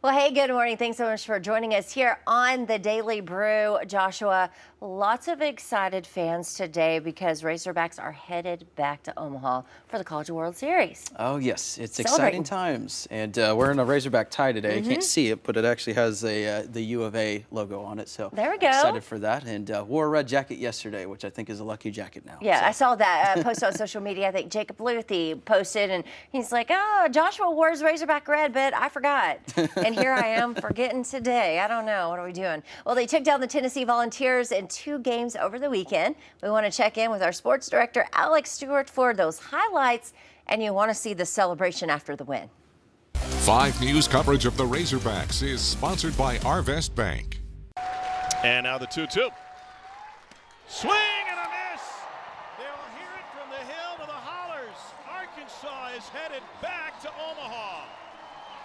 Well, hey, good morning. Thanks so much for joining us here on the Daily Brew. Joshua, lots of excited fans today because Razorbacks are headed back to Omaha for the College World Series. Oh, yes. It's exciting times. And we're in a Razorback tie today. You can't see it, but it actually has the U of A logo on it. So there we go. Excited for that. And wore a red jacket yesterday, which I think is a lucky jacket now. Yeah, so. I saw that post on social media. I think Jacob Luthi posted, and he's like, oh, Joshua wore his Razorback red, but I forgot. And here I am forgetting today. I don't know. What are we doing? Well, they took down the Tennessee Volunteers in 2 games over the weekend. We want to check in with our sports director, Alex Stewart, for those highlights, and you want to see the celebration after the win. 5 News coverage of the Razorbacks is sponsored by Arvest Bank. And now the 2-2. Swing and a miss. They'll hear it from the hill to the hollers. Arkansas is headed back to Omaha.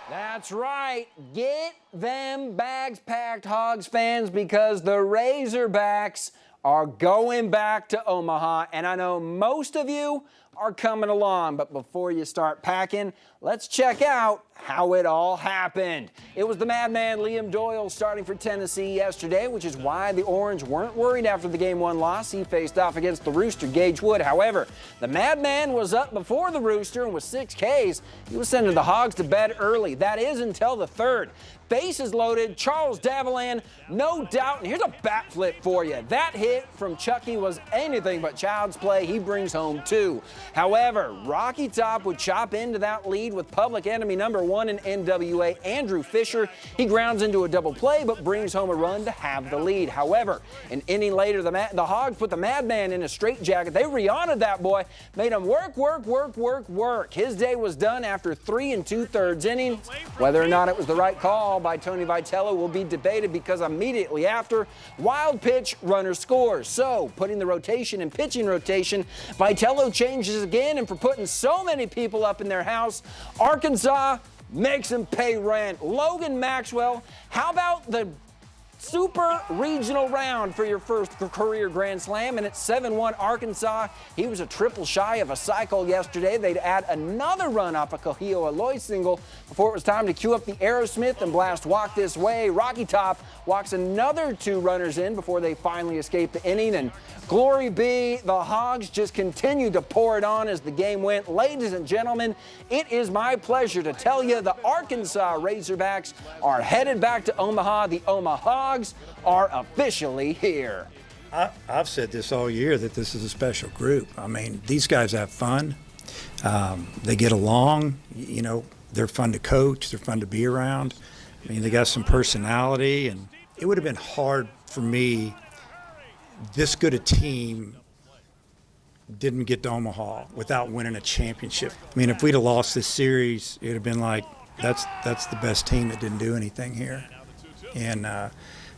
That's right. Get them bags packed, Hogs fans, because the Razorbacks are going back to Omaha. And I know most of you are coming along, but before you start packing, let's check out how it all happened. It was the madman Liam Doyle starting for Tennessee yesterday, which is why the Orange weren't worried after the Game 1 loss. He faced off against the Rooster, Gage Wood. However, the madman was up before the Rooster, and with 6 Ks, he was sending the Hogs to bed early. That is until the 3rd. Bases loaded, Charles Davilan, no doubt, and here's a bat flip for you. That hit from Chucky was anything but child's play. He brings home 2. However, Rocky Top would chop into that lead with public enemy number 1 in NWA, Andrew Fisher. He grounds into a double play, but brings home a run to have the lead. However, an inning later, the Hogs put the madman in a straitjacket. They re-honored that boy, made him work. His day was done after 3 2/3 innings. Whether or not it was the right call by Tony Vitello will be debated because immediately after, wild pitch, runner scores. So, putting the rotation in pitching rotation, Vitello changes again, and for putting so many people up in their house, Arkansas makes him pay rent. Logan Maxwell, how about the Super Regional round for your first career Grand Slam, and it's 7-1 Arkansas. He was a triple shy of a cycle yesterday. They'd add another run off a Kohio Aloy single before it was time to cue up the Aerosmith and blast Walk This Way. Rocky Top walks another 2 runners in before they finally escape the inning, and glory be, the Hogs just continued to pour it on as the game went. Ladies and gentlemen, it is my pleasure to tell you the Arkansas Razorbacks are headed back to Omaha. The Omaha Hogs are officially here. I've said this all year that this is a special group. I mean, these guys have fun. They get along. You know, they're fun to coach. They're fun to be around. I mean, they got some personality, and it would have been hard for me. This good a team didn't get to Omaha without winning a championship. I mean, if we'd have lost this series, it would have been like, that's the best team that didn't do anything here. And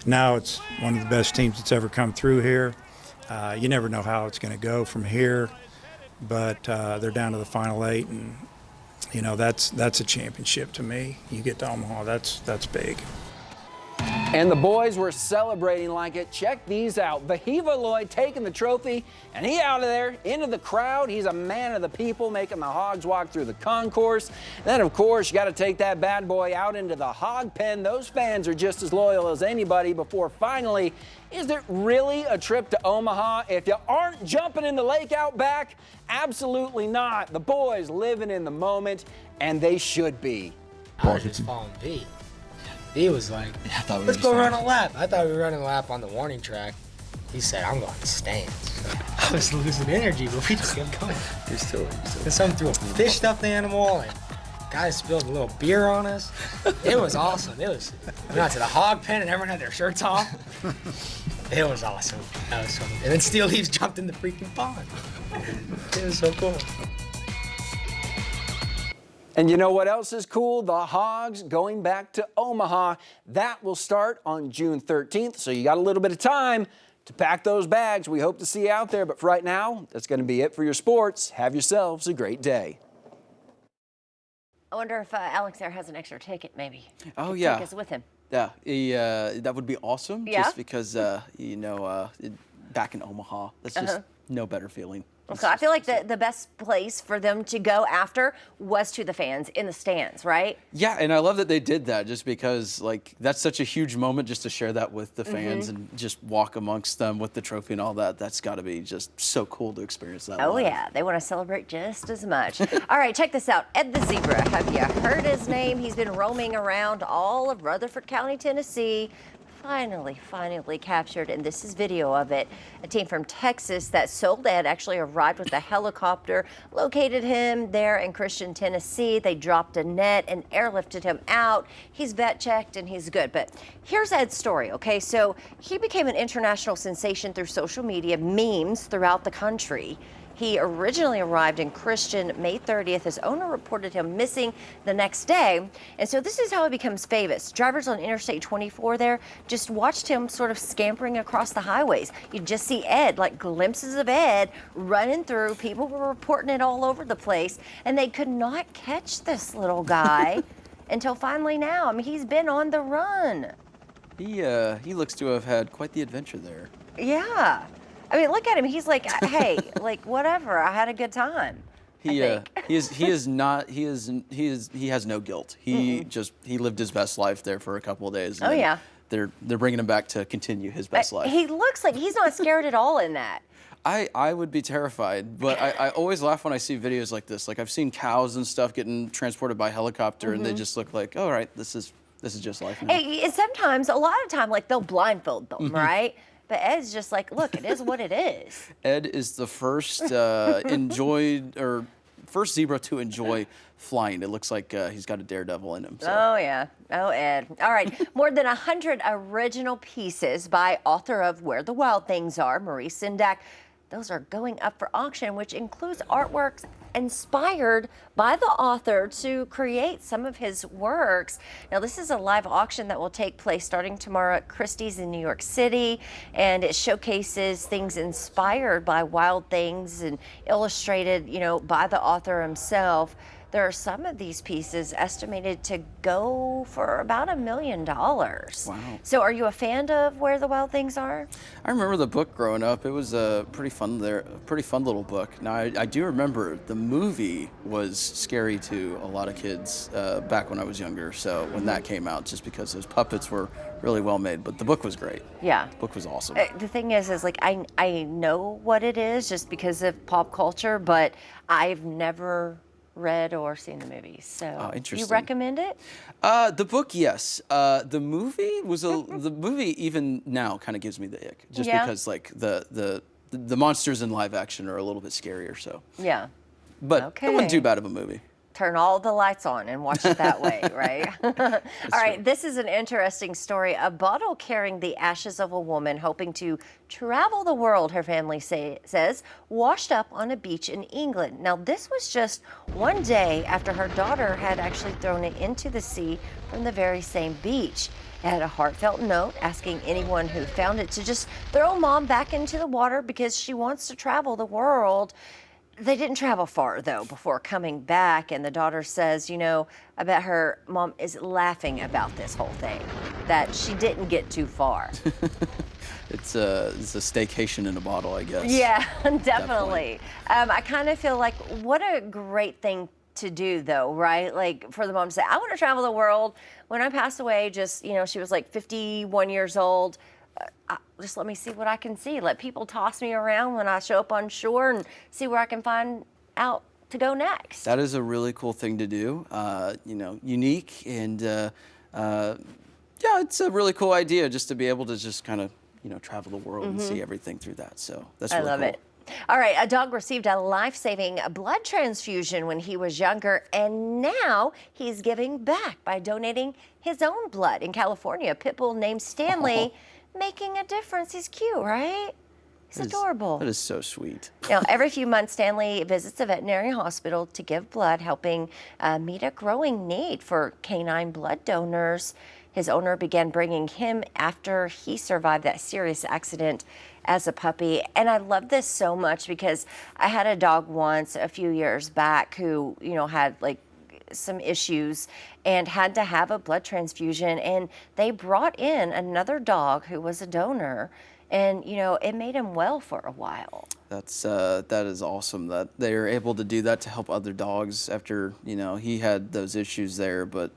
now it's one of the best teams that's ever come through here. You never know how it's going to go from here, but they're down to the final 8, and you know that's a championship to me. You get to Omaha, that's big. And the boys were celebrating like it. Check these out. Vahiva Lloyd taking the trophy, and he out of there into the crowd. He's a man of the people, making the Hogs walk through the concourse. Then, of course, you got to take that bad boy out into the hog pen. Those fans are just as loyal as anybody before finally, is it really a trip to Omaha? If you aren't jumping in the lake out back, absolutely not. The boys living in the moment, and they should be. I was just following V. He was like, let's go run a lap. I thought we were running a lap on the warning track. He said, I'm going to stands. I was losing energy, but we just kept going. You're still. And someone threw a fish stuffed animal, and guys spilled a little beer on us. It was awesome. We went out to the hog pen, and everyone had their shirts off. It was awesome. That was fun. And then Steel Leaves jumped in the freaking pond. It was so cool. And you know what else is cool? The Hogs going back to Omaha. That will start on June 13th, so you got a little bit of time to pack those bags. We hope to see you out there, but for right now, that's going to be it for your sports. Have yourselves a great day. I wonder if Alex there has an extra ticket, maybe. Oh, yeah. Take us with him. Yeah, that would be awesome. Yeah? Just because, back in Omaha, that's just no better feeling. Okay, I feel like the best place for them to go after was to the fans in the stands, right? Yeah, and I love that they did that just because, like, that's such a huge moment just to share that with the fans and just walk amongst them with the trophy and all that. That's got to be just so cool to experience that. Oh, live. yeah. They want to celebrate just as much. All right, check this out. Ed the Zebra. Have you heard his name? He's been roaming around all of Rutherford County, Tennessee. Finally captured, and this is video of it. A team from Texas that sold Ed actually arrived with a helicopter, located him there in Christian, Tennessee. They dropped a net and airlifted him out. He's vet checked and he's good. But here's Ed's story, okay? So he became an international sensation through social media, memes throughout the country. He originally arrived in Christian May 30th. His owner reported him missing the next day. And so this is how he becomes famous. Drivers on Interstate 24 there just watched him sort of scampering across the highways. You just see Ed, like glimpses of Ed running through. People were reporting it all over the place, and they could not catch this little guy until finally now. I mean, he's been on the run. He looks to have had quite the adventure there. Yeah. I mean, look at him. He's like, hey, like, whatever. I had a good time. He has no guilt. He lived his best life there for a couple of days. And yeah. They're bringing him back to continue his best life. He looks like he's not scared at all in that. I would be terrified, but I always laugh when I see videos like this. Like, I've seen cows and stuff getting transported by helicopter, and they just look like, all right, this is just life now. And sometimes, a lot of time, like, they'll blindfold them, right? But Ed's just like, look, it is what it is. Ed is the first first zebra to enjoy flying. It looks like he's got a daredevil in him. So. Oh, yeah. Oh, Ed. All right. More than 100 original pieces by author of Where the Wild Things Are, Maurice Sendak. Those are going up for auction, which includes artworks inspired by the author to create some of his works. Now, this is a live auction that will take place starting tomorrow at Christie's in New York City, and it showcases things inspired by wild things and illustrated, by the author himself. There are some of these pieces estimated to go for about $1 million. Wow. So are you a fan of Where the Wild Things Are? I remember the book growing up. It was a pretty fun little book. Now, I do remember the movie was scary to a lot of kids back when I was younger. So when that came out, just because those puppets were really well made, but the book was great. Yeah. The book was awesome. The thing is like I know what it is just because of pop culture, but I've never read or seen the movie. So interesting. You recommend it? The book, yes. The movie was the movie even now kind of gives me the ick, just because like the monsters in live action are a little bit scarier. So yeah, but it wasn't too bad of a movie. Turn all the lights on and watch it that way, right? All right, this is an interesting story. A bottle carrying the ashes of a woman hoping to travel the world, her family says, washed up on a beach in England. Now, this was just one day after her daughter had actually thrown it into the sea from the very same beach. It had a heartfelt note asking anyone who found it to just throw mom back into the water because she wants to travel the world. They didn't travel far, though, before coming back, and the daughter says, I bet her mom is laughing about this whole thing, that she didn't get too far. It's a staycation in a bottle, I guess. Yeah, definitely. I kind of feel like what a great thing to do, though, right? Like, for the mom to say, I want to travel the world. When I passed away, she was like 51 years old. Just let me see what I can see. Let people toss me around when I show up on shore and see where I can find out to go next. That is a really cool thing to do. Unique and it's a really cool idea just to be able to just kind of travel the world and see everything through that. So that's really cool. I love it. All right, a dog received a life-saving blood transfusion when he was younger, and now he's giving back by donating his own blood. In California, a pit bull named Stanley making a difference. He's cute, right? He's adorable. That is so sweet. Every few months, Stanley visits a veterinary hospital to give blood, helping meet a growing need for canine blood donors. His owner began bringing him after he survived that serious accident as a puppy. And I love this so much because I had a dog once a few years back who, had like some issues and had to have a blood transfusion. And they brought in another dog who was a donor. and it made him well for a while. That is awesome that they're able to do that to help other dogs after he had those issues there. But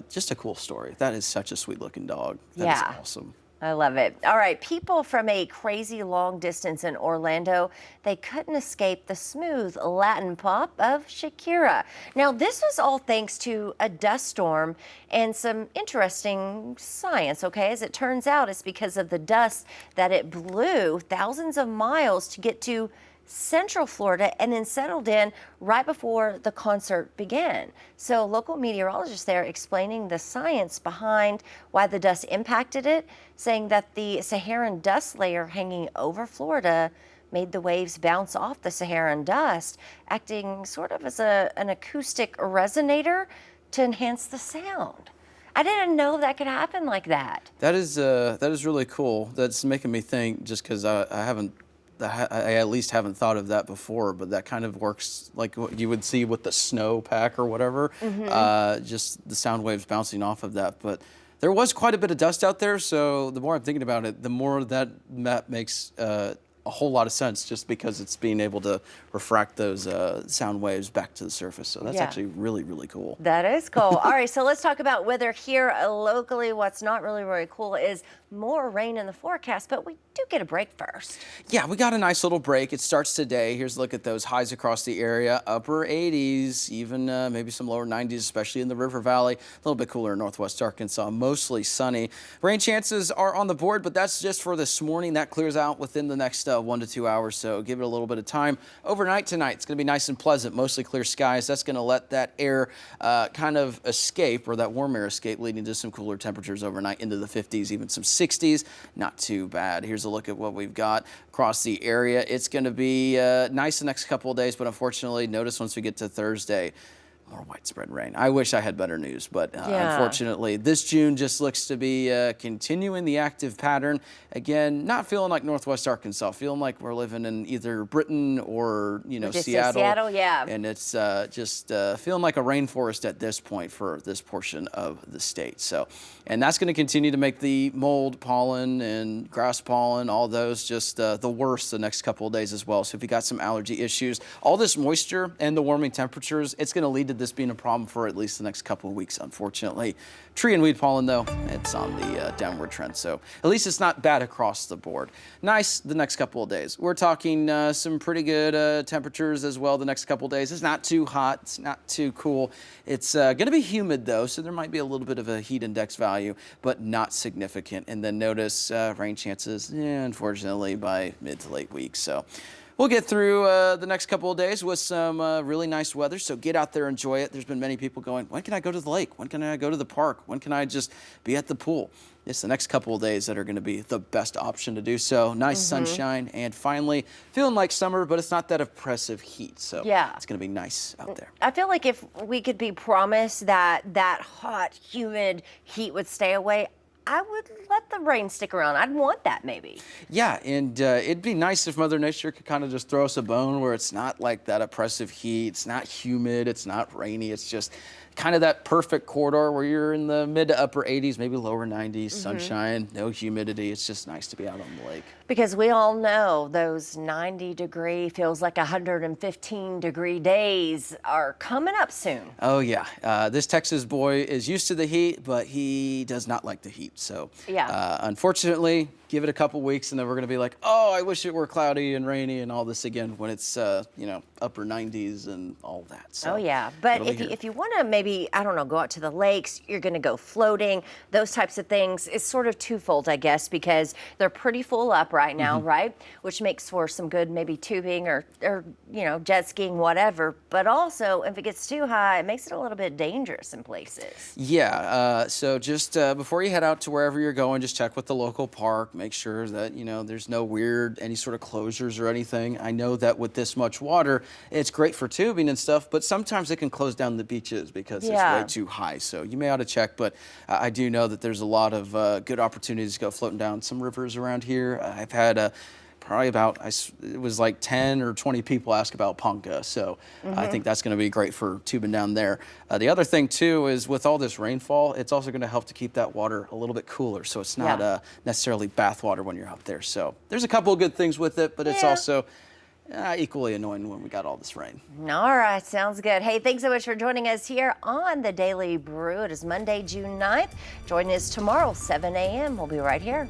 just a cool story. That is such a sweet looking dog. That is awesome. I love it. All right, people from a crazy long distance in Orlando, they couldn't escape the smooth Latin pop of Shakira. Now, this was all thanks to a dust storm and some interesting science, okay? As it turns out, it's because of the dust that it blew thousands of miles to get to Central Florida and then settled in right before the concert began. So local meteorologists there explaining the science behind why the dust impacted it, saying that the Saharan dust layer hanging over Florida made the waves bounce off the Saharan dust, acting sort of as an acoustic resonator to enhance the sound. I didn't know that could happen like that. That is really cool. That's making me think, just because I at least haven't thought of that before, but that kind of works like what you would see with the snow pack or whatever, just the sound waves bouncing off of that. But there was quite a bit of dust out there, so the more I'm thinking about it, the more that makes a whole lot of sense, just because it's being able to refract those sound waves back to the surface. So that's actually really, really cool. That is cool. All right, so let's talk about weather here locally. What's not really, really cool is more rain in the forecast, but we do get a break first. Yeah, we got a nice little break. It starts today. Here's a look at those highs across the area. Upper 80s, even maybe some lower 90s, especially in the River Valley. A little bit cooler in northwest Arkansas, mostly sunny. Rain chances are on the board, but that's just for this morning. That clears out within the next 1 to 2 hours, so give it a little bit of time. Overnight tonight, it's going to be nice and pleasant, mostly clear skies. That's going to let that air kind of escape, or that warm air escape, leading to some cooler temperatures overnight into the 50s, even some 60s. Not too bad. Here's a look at what we've got across the area. It's going to be nice the next couple of days, but unfortunately, notice once we get to Thursday, more widespread rain. I wish I had better news, but unfortunately, this June just looks to be continuing the active pattern. Again, not feeling like northwest Arkansas, feeling like we're living in either Britain or Seattle. And it's just feeling like a rainforest at this point for this portion of the state. So, and that's going to continue to make the mold, pollen, and grass pollen, all those just the worst the next couple of days as well. So if you got some allergy issues, all this moisture and the warming temperatures, it's going to lead to this being a problem for at least the next couple of weeks, unfortunately. Tree and weed pollen, though, it's on the downward trend, so at least it's not bad across the board. Nice the next couple of days. We're talking some pretty good temperatures as well the next couple of days. It's not too hot, it's not too cool. It's going to be humid, though, so there might be a little bit of a heat index value, but not significant. And then notice rain chances, unfortunately, by mid to late week. So we'll get through the next couple of days with some really nice weather, so get out there, enjoy it. There's been many people going, when can I go to the lake? When can I go to the park? When can I just be at the pool? It's the next couple of days that are going to be the best option to do so. Nice sunshine, and finally feeling like summer, but it's not that oppressive heat, so it's going to be nice out there. I feel like if we could be promised that hot, humid heat would stay away, I would let the rain stick around. I'd want that maybe. Yeah, and it'd be nice if Mother Nature could kind of just throw us a bone where it's not like that oppressive heat, it's not humid, it's not rainy, it's just kind of that perfect corridor where you're in the mid to upper 80s, maybe lower 90s, sunshine, no humidity. It's just nice to be out on the lake. Because we all know those 90-degree, feels like 115-degree days are coming up soon. Oh, yeah. This Texas boy is used to the heat, but he does not like the heat. So, unfortunately, give it a couple weeks, and then we're going to be like, oh, I wish it were cloudy and rainy and all this again when it's, upper 90s and all that. So, but if you want to maybe, I don't know, go out to the lakes, you're going to go floating, those types of things, it's sort of twofold, I guess, because they're pretty full up right now, right? Which makes for some good maybe tubing or jet skiing, whatever. But also, if it gets too high, it makes it a little bit dangerous in places. Yeah, so just before you head out to wherever you're going, just check with the local park. Make sure that, there's no any sort of closures or anything. I know that with this much water, it's great for tubing and stuff, but sometimes it can close down the beaches because it's way too high. So you may ought to check, but I do know that there's a lot of good opportunities to go floating down some rivers around here. I've had probably about, it was like 10 or 20 people ask about Ponca. So I think that's going to be great for tubing down there. The other thing too is with all this rainfall, it's also going to help to keep that water a little bit cooler. So it's not necessarily bath water when you're out there. So there's a couple of good things with it, but it's also equally annoying when we got all this rain. All right, sounds good. Hey, thanks so much for joining us here on the Daily Brew. It is Monday, June 9th. Join us tomorrow, 7 a.m. We'll be right here.